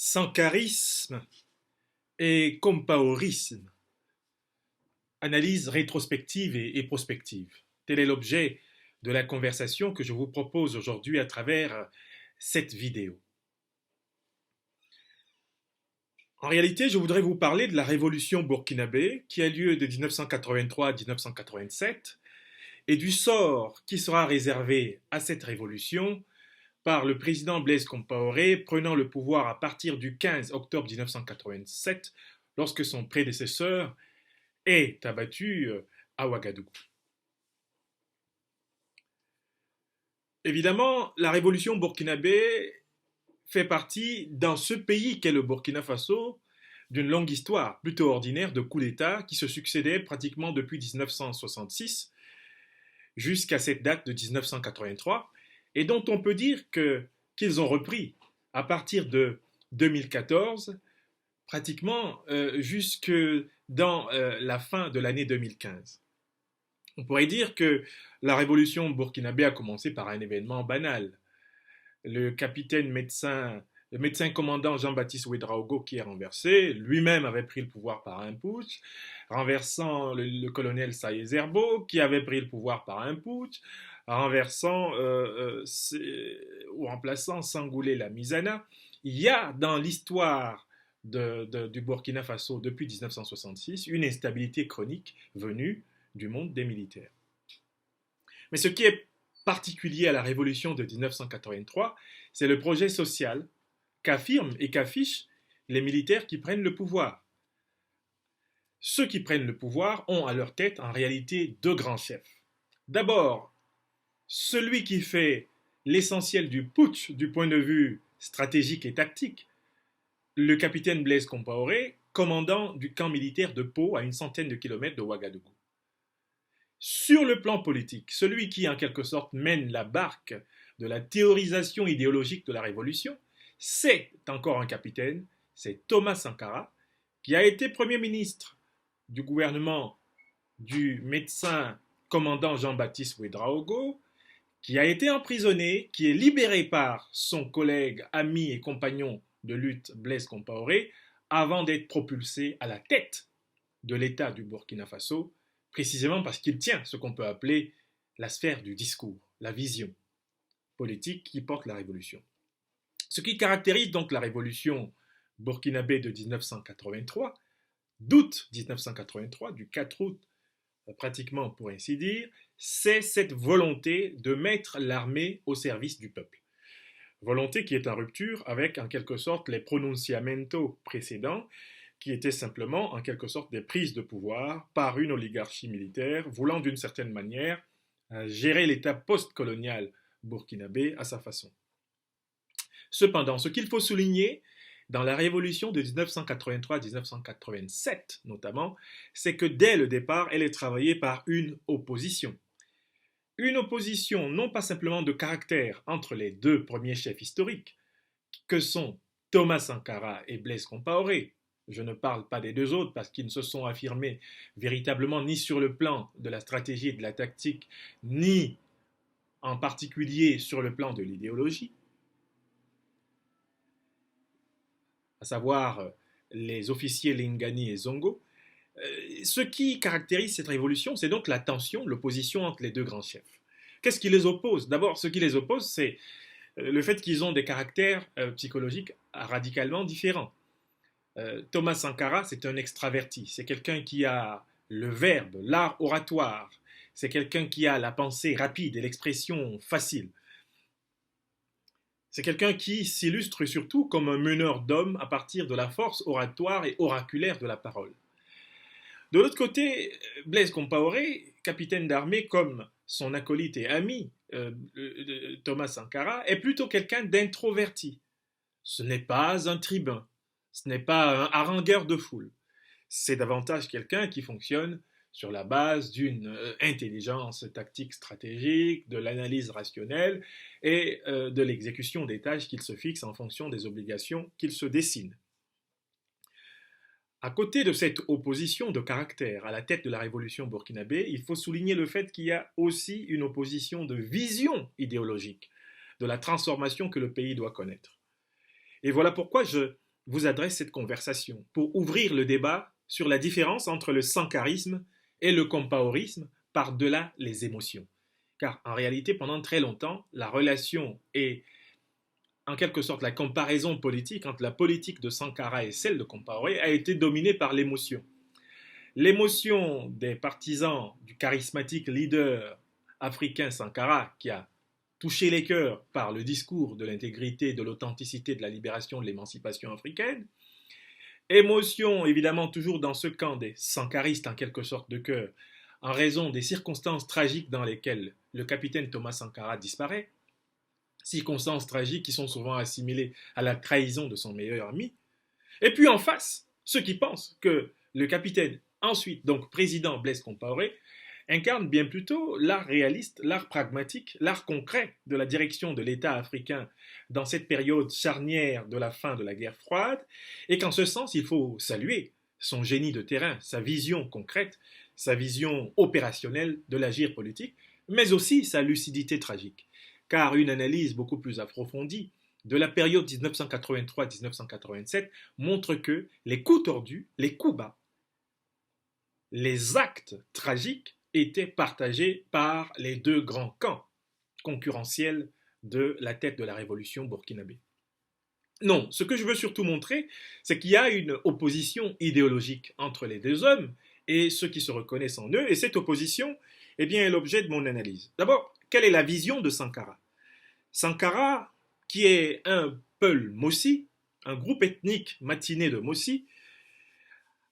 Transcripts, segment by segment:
Sankarisme et Compaorisme, analyse rétrospective et prospective. Tel est l'objet de la conversation que je vous propose aujourd'hui à travers cette vidéo. En réalité, je voudrais vous parler de la révolution burkinabé qui a lieu de 1983 à 1987 et du sort qui sera réservé à cette révolution par le président Blaise Compaoré prenant le pouvoir à partir du 15 octobre 1987 lorsque son prédécesseur est abattu à Ouagadougou. Évidemment, la révolution burkinabé fait partie, dans ce pays qu'est le Burkina Faso, d'une longue histoire plutôt ordinaire de coups d'État qui se succédaient pratiquement depuis 1966 jusqu'à cette date de 1983 et dont on peut dire qu'ils ont repris à partir de 2014 pratiquement jusque dans la fin de l'année 2015. On pourrait dire que la révolution burkinabé a commencé par un événement banal. Le médecin commandant Jean-Baptiste Ouédraogo qui est renversé, lui-même avait pris le pouvoir par un putsch, renversant le colonel Saïd Zerbo qui avait pris le pouvoir par un putsch, renversant ou remplaçant Sangoulé Lamizana. Il y a dans l'histoire du Burkina Faso depuis 1966 une instabilité chronique venue du monde des militaires. Mais ce qui est particulier à la révolution de 1983, c'est le projet social qu'affirment et qu'affichent les militaires qui prennent le pouvoir. Ceux qui prennent le pouvoir ont à leur tête en réalité deux grands chefs. D'abord, celui qui fait l'essentiel du putsch du point de vue stratégique et tactique, le capitaine Blaise Compaoré, commandant du camp militaire de Pau à une centaine de kilomètres de Ouagadougou. Sur le plan politique, celui qui en quelque sorte mène la barque de la théorisation idéologique de la révolution, c'est encore un capitaine, c'est Thomas Sankara, qui a été Premier ministre du gouvernement du médecin commandant Jean-Baptiste Ouédraogo, qui a été emprisonné, qui est libéré par son collègue, ami et compagnon de lutte Blaise Compaoré, avant d'être propulsé à la tête de l'État du Burkina Faso, précisément parce qu'il tient ce qu'on peut appeler la sphère du discours, la vision politique qui porte la révolution. Ce qui caractérise donc la révolution burkinabé de 1983, d'août 1983, du 4 août pratiquement pour ainsi dire, c'est cette volonté de mettre l'armée au service du peuple. Volonté qui est en rupture avec en quelque sorte les pronunciamentos précédents qui étaient simplement en quelque sorte des prises de pouvoir par une oligarchie militaire voulant d'une certaine manière gérer l'État post-colonial burkinabé à sa façon. Cependant, ce qu'il faut souligner dans la révolution de 1983-1987 notamment, c'est que dès le départ, elle est travaillée par une opposition. Une opposition non pas simplement de caractère entre les deux premiers chefs historiques, que sont Thomas Sankara et Blaise Compaoré. Je ne parle pas des deux autres parce qu'ils ne se sont affirmés véritablement ni sur le plan de la stratégie et de la tactique, ni en particulier sur le plan de l'idéologie, à savoir les officiers Lingani et Zongo. Ce qui caractérise cette révolution, c'est donc la tension, l'opposition entre les deux grands chefs. Qu'est-ce qui les oppose? D'abord, ce qui les oppose, c'est le fait qu'ils ont des caractères psychologiques radicalement différents. Thomas Sankara, c'est un extraverti, c'est quelqu'un qui a le verbe, l'art oratoire, c'est quelqu'un qui a la pensée rapide et l'expression facile. C'est quelqu'un qui s'illustre surtout comme un meneur d'hommes à partir de la force oratoire et oraculaire de la parole. De l'autre côté, Blaise Compaoré, capitaine d'armée comme son acolyte et ami Thomas Sankara, est plutôt quelqu'un d'introverti. Ce n'est pas un tribun, ce n'est pas un harangueur de foule. C'est davantage quelqu'un qui fonctionne sur la base d'une intelligence tactique stratégique, de l'analyse rationnelle et de l'exécution des tâches qu'il se fixe en fonction des obligations qu'il se dessine. À côté de cette opposition de caractère à la tête de la révolution burkinabé, il faut souligner le fait qu'il y a aussi une opposition de vision idéologique de la transformation que le pays doit connaître. Et voilà pourquoi je vous adresse cette conversation pour ouvrir le débat sur la différence entre le sankarisme et le compaorisme par-delà les émotions. Car en réalité, pendant très longtemps, la relation et en quelque sorte la comparaison politique entre la politique de Sankara et celle de Compaoré a été dominée par l'émotion. L'émotion des partisans du charismatique leader africain Sankara, qui a touché les cœurs par le discours de l'intégrité, de l'authenticité, de la libération, de l'émancipation africaine. Émotion, évidemment, toujours dans ce camp des sankaristes en quelque sorte de cœur, en raison des circonstances tragiques dans lesquelles le capitaine Thomas Sankara disparaît, circonstances tragiques qui sont souvent assimilées à la trahison de son meilleur ami. Et puis en face, ceux qui pensent que le capitaine, ensuite donc président Blaise Compaoré, incarne bien plutôt l'art réaliste, l'art pragmatique, l'art concret de la direction de l'État africain dans cette période charnière de la fin de la guerre froide, et qu'en ce sens, il faut saluer son génie de terrain, sa vision concrète, sa vision opérationnelle de l'agir politique, mais aussi sa lucidité tragique. Car une analyse beaucoup plus approfondie de la période 1983-1987 montre que les coups tordus, les coups bas, les actes tragiques étaient partagés par les deux grands camps concurrentiels de la tête de la révolution burkinabé. Non, ce que je veux surtout montrer, c'est qu'il y a une opposition idéologique entre les deux hommes et ceux qui se reconnaissent en eux, et cette opposition eh bien, est l'objet de mon analyse. D'abord, quelle est la vision de Sankara? Sankara, qui est un Peul Mossi, un groupe ethnique matiné de Mossi,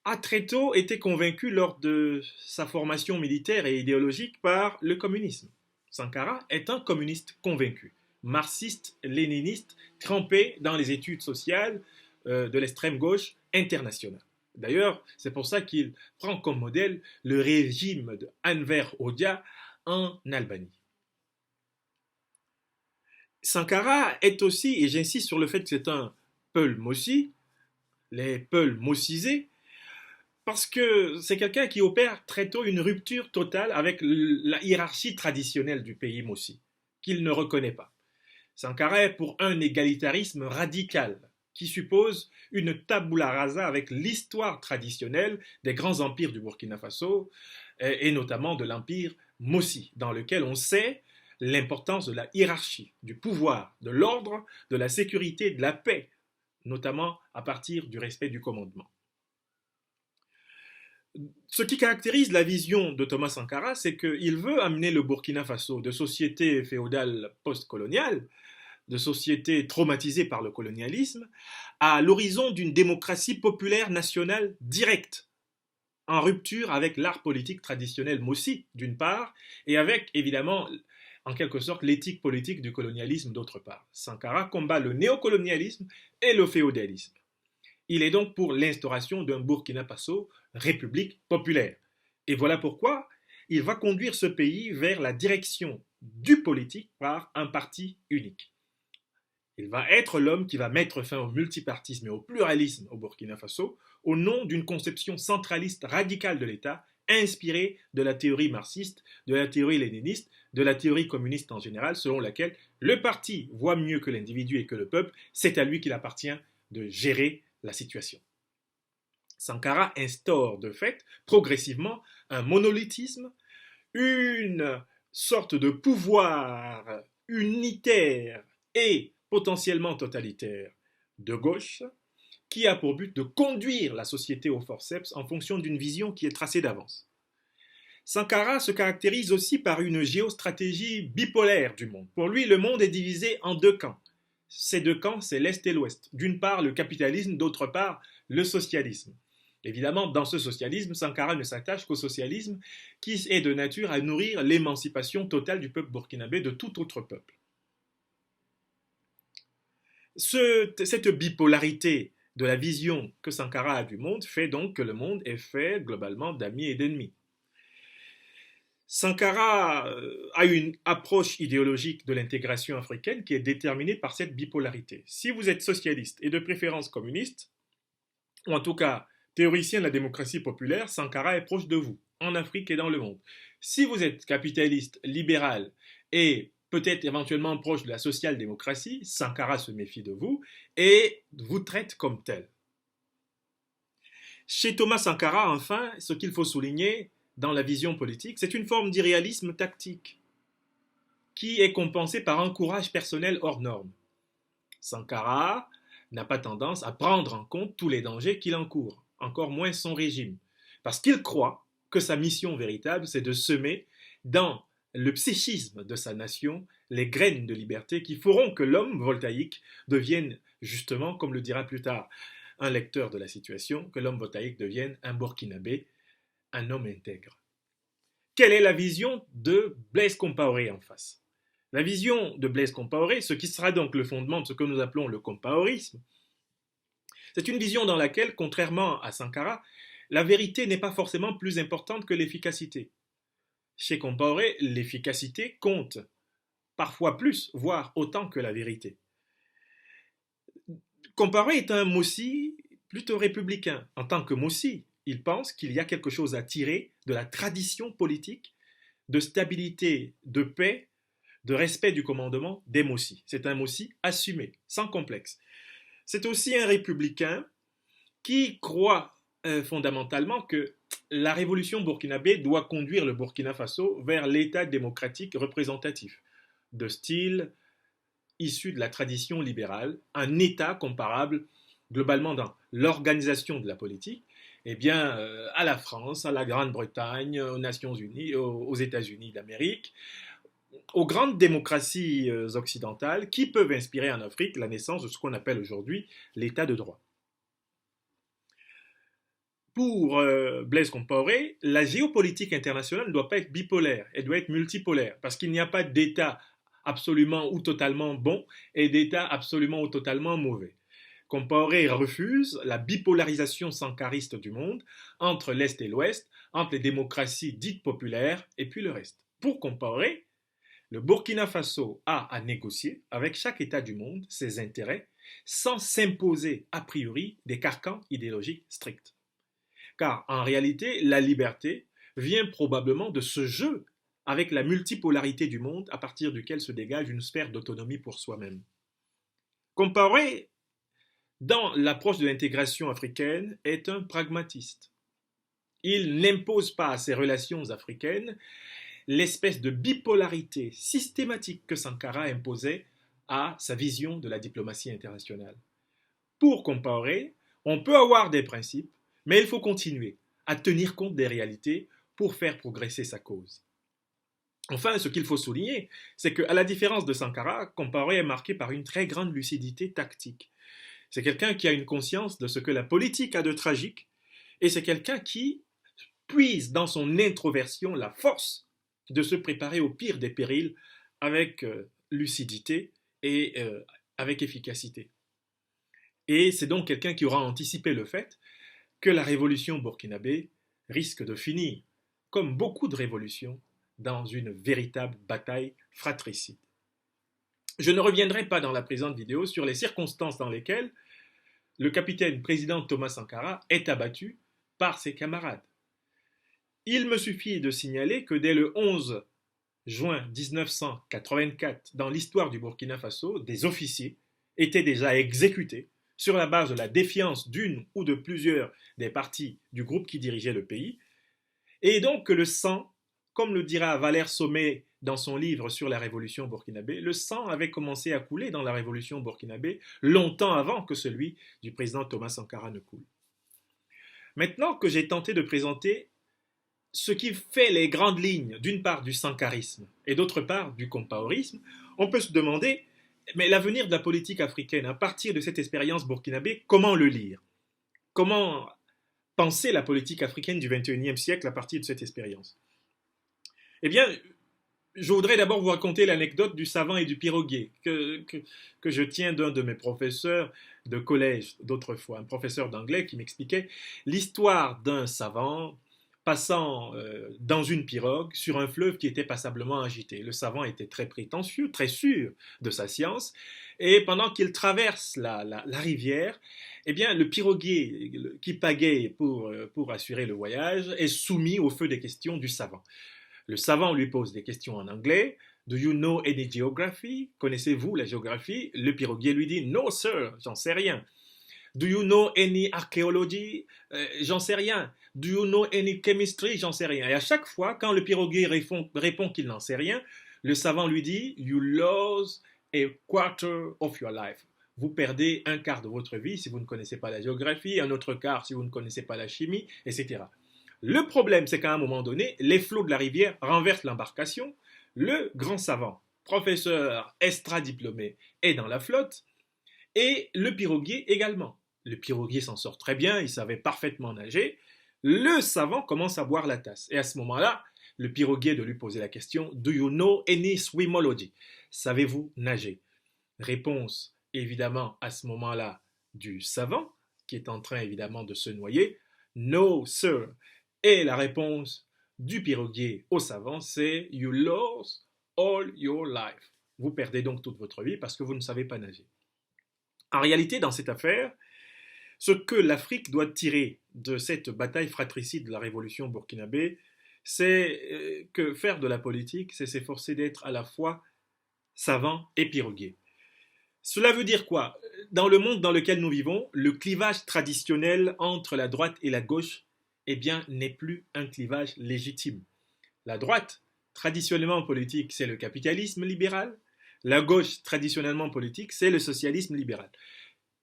a très tôt été convaincu lors de sa formation militaire et idéologique par le communisme. Sankara est un communiste convaincu, marxiste, léniniste, trempé dans les études sociales de l'extrême gauche internationale. D'ailleurs, c'est pour ça qu'il prend comme modèle le régime de Enver Hoxha en Albanie. Sankara est aussi, et j'insiste sur le fait que c'est un Peul Mossi, les Peuls mossisés, parce que c'est quelqu'un qui opère très tôt une rupture totale avec la hiérarchie traditionnelle du pays Mossi, qu'il ne reconnaît pas. Sankara est pour un égalitarisme radical, qui suppose une tabula rasa avec l'histoire traditionnelle des grands empires du Burkina Faso, et notamment de l'empire Mossi, dans lequel on sait l'importance de la hiérarchie, du pouvoir, de l'ordre, de la sécurité, de la paix, notamment à partir du respect du commandement. Ce qui caractérise la vision de Thomas Sankara, c'est qu'il veut amener le Burkina Faso de société féodale post-coloniale, de société traumatisée par le colonialisme, à l'horizon d'une démocratie populaire nationale directe, en rupture avec l'art politique traditionnel Mossi, d'une part, et avec, évidemment, en quelque sorte, l'éthique politique du colonialisme, d'autre part. Sankara combat le néocolonialisme et le féodalisme. Il est donc pour l'instauration d'un Burkina Faso république populaire. Et voilà pourquoi il va conduire ce pays vers la direction du politique par un parti unique. Il va être l'homme qui va mettre fin au multipartisme et au pluralisme au Burkina Faso au nom d'une conception centraliste radicale de l'État inspirée de la théorie marxiste, de la théorie léniniste, de la théorie communiste en général, selon laquelle le parti voit mieux que l'individu et que le peuple, c'est à lui qu'il appartient de gérer la situation. Sankara instaure de fait progressivement un monolithisme, une sorte de pouvoir unitaire et potentiellement totalitaire de gauche qui a pour but de conduire la société au forceps en fonction d'une vision qui est tracée d'avance. Sankara se caractérise aussi par une géostratégie bipolaire du monde. Pour lui, le monde est divisé en deux camps. Ces deux camps, c'est l'Est et l'Ouest. D'une part, le capitalisme, d'autre part, le socialisme. Évidemment, dans ce socialisme, Sankara ne s'attache qu'au socialisme qui est de nature à nourrir l'émancipation totale du peuple burkinabé de tout autre peuple. Cette bipolarité de la vision que Sankara a du monde fait donc que le monde est fait globalement d'amis et d'ennemis. Sankara a une approche idéologique de l'intégration africaine qui est déterminée par cette bipolarité. Si vous êtes socialiste et de préférence communiste, ou en tout cas théoricien de la démocratie populaire, Sankara est proche de vous, en Afrique et dans le monde. Si vous êtes capitaliste, libéral et peut-être éventuellement proche de la social-démocratie, Sankara se méfie de vous et vous traite comme tel. Chez Thomas Sankara, enfin, ce qu'il faut souligner dans la vision politique, c'est une forme d'irréalisme tactique qui est compensée par un courage personnel hors norme. Sankara n'a pas tendance à prendre en compte tous les dangers qu'il encourt, encore moins son régime, parce qu'il croit que sa mission véritable, c'est de semer dans le psychisme de sa nation les graines de liberté qui feront que l'homme voltaïque devienne, justement, comme le dira plus tard un lecteur de la situation, que l'homme voltaïque devienne un Burkinabé, un homme intègre. Quelle est la vision de Blaise Compaoré en face? La vision de Blaise Compaoré, ce qui sera donc le fondement de ce que nous appelons le compaorisme, c'est une vision dans laquelle, contrairement à Sankara, la vérité n'est pas forcément plus importante que l'efficacité. Chez Compaoré, l'efficacité compte parfois plus, voire autant que la vérité. Compaoré est un Mossi plutôt républicain. En tant que Mossi, il pense qu'il y a quelque chose à tirer de la tradition politique de stabilité, de paix, de respect du commandement des Mossi. C'est un Mossi assumé, sans complexe. C'est aussi un républicain qui croit fondamentalement que la révolution burkinabé doit conduire le Burkina Faso vers l'État démocratique représentatif, de style issu de la tradition libérale, un État comparable globalement dans l'organisation de la politique, eh bien, à la France, à la Grande-Bretagne, aux Nations Unies, aux États-Unis d'Amérique, aux grandes démocraties occidentales qui peuvent inspirer en Afrique la naissance de ce qu'on appelle aujourd'hui l'État de droit. Pour Blaise Compaoré, la géopolitique internationale ne doit pas être bipolaire, elle doit être multipolaire, parce qu'il n'y a pas d'État absolument ou totalement bon et d'État absolument ou totalement mauvais. Compaoré refuse la bipolarisation sankariste du monde entre l'Est et l'Ouest, entre les démocraties dites populaires et puis le reste. Pour Compaoré, le Burkina Faso a à négocier avec chaque État du monde ses intérêts sans s'imposer a priori des carcans idéologiques stricts. Car en réalité, la liberté vient probablement de ce jeu avec la multipolarité du monde à partir duquel se dégage une sphère d'autonomie pour soi-même. Compaoré, dans l'approche de l'intégration africaine, est un pragmatiste. Il n'impose pas à ses relations africaines l'espèce de bipolarité systématique que Sankara imposait à sa vision de la diplomatie internationale. Pour Compaoré, on peut avoir des principes, mais il faut continuer à tenir compte des réalités pour faire progresser sa cause. Enfin, ce qu'il faut souligner, c'est qu'à la différence de Sankara, Compaoré est marqué par une très grande lucidité tactique. C'est quelqu'un qui a une conscience de ce que la politique a de tragique, et c'est quelqu'un qui puise dans son introversion la force de se préparer au pire des périls avec lucidité et avec efficacité. Et c'est donc quelqu'un qui aura anticipé le fait que la révolution burkinabé risque de finir, comme beaucoup de révolutions, dans une véritable bataille fratricide. Je ne reviendrai pas dans la présente vidéo sur les circonstances dans lesquelles le capitaine président Thomas Sankara est abattu par ses camarades. Il me suffit de signaler que dès le 11 juin 1984, dans l'histoire du Burkina Faso, des officiers étaient déjà exécutés sur la base de la défiance d'une ou de plusieurs des partis du groupe qui dirigeait le pays, et donc que le sang, comme le dira Valère Sommet dans son livre sur la révolution burkinabé, le sang avait commencé à couler dans la révolution burkinabé longtemps avant que celui du président Thomas Sankara ne coule. Maintenant que j'ai tenté de présenter ce qui fait les grandes lignes, d'une part du sankarisme et d'autre part du compaorisme, on peut se demander, mais l'avenir de la politique africaine, à partir de cette expérience burkinabé, comment le lire? Comment penser la politique africaine du XXIe siècle à partir de cette expérience? Eh bien, je voudrais d'abord vous raconter l'anecdote du savant et du piroguier que je tiens d'un de mes professeurs de collège d'autrefois, un professeur d'anglais qui m'expliquait l'histoire d'un savant passant dans une pirogue sur un fleuve qui était passablement agité. Le savant était très prétentieux, très sûr de sa science, et pendant qu'il traverse la rivière, eh bien, le piroguier qui pagaie pour assurer le voyage est soumis au feu des questions du savant. Le savant lui pose des questions en anglais, Do you know any geography? Connaissez-vous la géographie? Le piroguier lui dit, no sir, j'en sais rien. Do you know any archaeology? J'en sais rien. Do you know any chemistry? J'en sais rien. Et à chaque fois, quand le piroguier répond qu'il n'en sait rien, le savant lui dit, you lose a quarter of your life. Vous perdez un quart de votre vie si vous ne connaissez pas la géographie, un autre quart si vous ne connaissez pas la chimie, etc. Le problème, c'est qu'à un moment donné, les flots de la rivière renversent l'embarcation. Le grand savant, professeur extra-diplômé, est dans la flotte et le piroguier également. Le piroguier s'en sort très bien, il savait parfaitement nager. Le savant commence à boire la tasse. Et à ce moment-là, le piroguier de lui poser la question, Do you know any swimology? Savez-vous nager? Réponse, évidemment, à ce moment-là, du savant, qui est en train évidemment de se noyer. No, sir. Et la réponse du piroguier au savant, c'est You lose all your life. Vous perdez donc toute votre vie parce que vous ne savez pas nager. En réalité, dans cette affaire, ce que l'Afrique doit tirer de cette bataille fratricide de la révolution burkinabé, c'est que faire de la politique, c'est s'efforcer d'être à la fois savant et piroguier. Cela veut dire quoi? Dans le monde dans lequel nous vivons, le clivage traditionnel entre la droite et la gauche, eh bien, n'est plus un clivage légitime. La droite, traditionnellement politique, c'est le capitalisme libéral. La gauche, traditionnellement politique, c'est le socialisme libéral.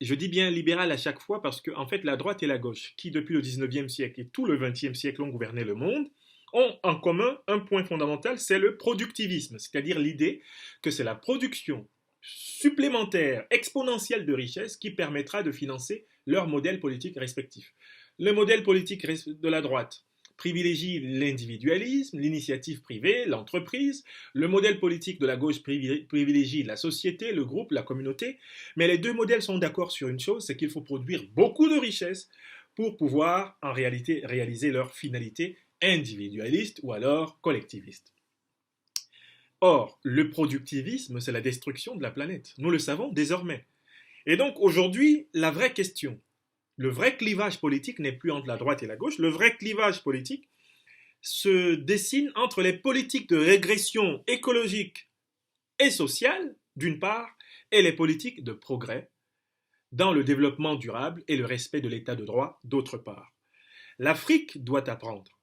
Je dis bien libéral à chaque fois parce que, en fait, la droite et la gauche, qui depuis le 19e siècle et tout le 20e siècle ont gouverné le monde, ont en commun un point fondamental, c'est le productivisme, c'est-à-dire l'idée que c'est la production supplémentaire, exponentielle de richesse qui permettra de financer leur modèle politique respectif. Le modèle politique de la droite privilégie l'individualisme, l'initiative privée, l'entreprise. Le modèle politique de la gauche privilégie la société, le groupe, la communauté. Mais les deux modèles sont d'accord sur une chose, c'est qu'il faut produire beaucoup de richesses pour pouvoir en réalité réaliser leur finalité individualiste ou alors collectiviste. Or, le productivisme, c'est la destruction de la planète. Nous le savons désormais. Et donc aujourd'hui, la vraie question, le vrai clivage politique n'est plus entre la droite et la gauche. Le vrai clivage politique se dessine entre les politiques de régression écologique et sociale, d'une part, et les politiques de progrès dans le développement durable et le respect de l'état de droit, d'autre part. L'Afrique doit apprendre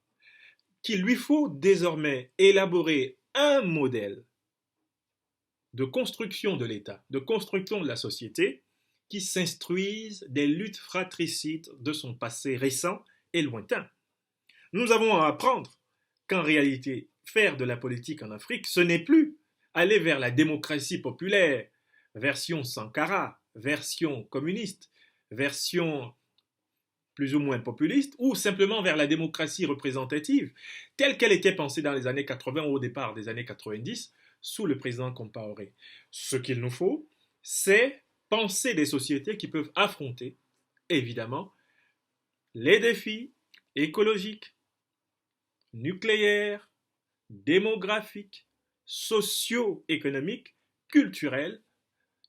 qu'il lui faut désormais élaborer un modèle de construction de l'État, de construction de la société, qui s'instruisent des luttes fratricides de son passé récent et lointain. Nous avons à apprendre qu'en réalité, faire de la politique en Afrique, ce n'est plus aller vers la démocratie populaire, version Sankara, version communiste, version plus ou moins populiste, ou simplement vers la démocratie représentative, telle qu'elle était pensée dans les années 80 ou au départ des années 90, sous le président Compaoré. Ce qu'il nous faut, c'est penser des sociétés qui peuvent affronter, évidemment, les défis écologiques, nucléaires, démographiques, socio-économiques, culturels,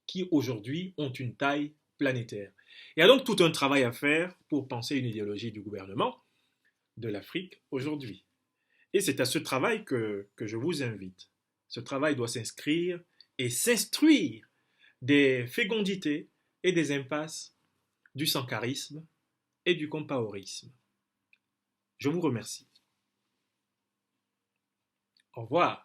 qui aujourd'hui ont une taille planétaire. Il y a donc tout un travail à faire pour penser une idéologie du gouvernement de l'Afrique aujourd'hui. Et c'est à ce travail que je vous invite. Ce travail doit s'inscrire et s'instruire des fécondités et des impasses du sankarisme et du compaorisme. Je vous remercie. Au revoir.